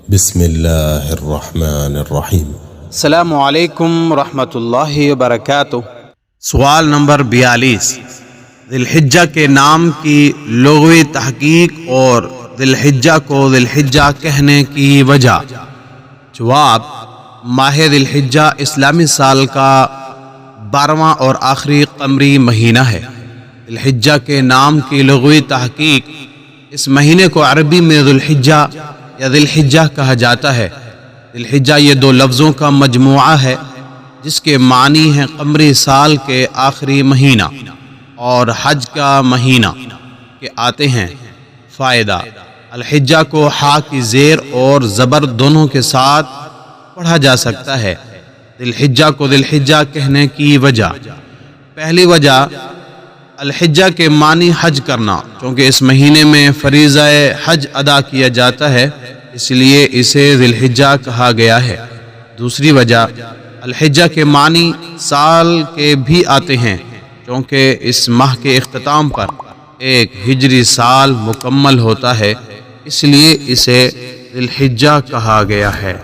بسم اللہ الرحمن الرحیم۔ السلام علیکم ورحمۃ اللہ وبرکاتہ۔ سوال نمبر 42، ذی الحجہ کے نام کی لغوی تحقیق اور ذی الحجہ کو ذی الحجہ کہنے کی وجہ۔ جواب، ماہ ذی الحجہ اسلامی سال کا 12واں اور آخری قمری مہینہ ہے۔ ذی الحجہ کے نام کی لغوی تحقیق، اس مہینے کو عربی میں ذو الحجہ یا ذی الحجہ کہا جاتا ہے۔ ذی الحجہ یہ دو لفظوں کا مجموعہ ہے جس کے معنی ہیں قمری سال کے آخری مہینہ اور حج کا مہینہ کے آتے ہیں۔ فائدہ، الحجہ کو ہا کی زیر اور زبر دونوں کے ساتھ پڑھا جا سکتا ہے۔ ذی الحجہ کو ذی الحجہ کہنے کی وجہ۔ پہلی وجہ، الحجہ کے معنی حج کرنا، چونکہ اس مہینے میں فریضہ حج ادا کیا جاتا ہے، اس لیے اسے ذی الحجہ کہا گیا ہے۔ دوسری وجہ، الحجہ کے معنی سال کے بھی آتے ہیں، چونکہ اس ماہ کے اختتام پر ایک ہجری سال مکمل ہوتا ہے، اس لیے اسے ذی الحجہ کہا گیا ہے۔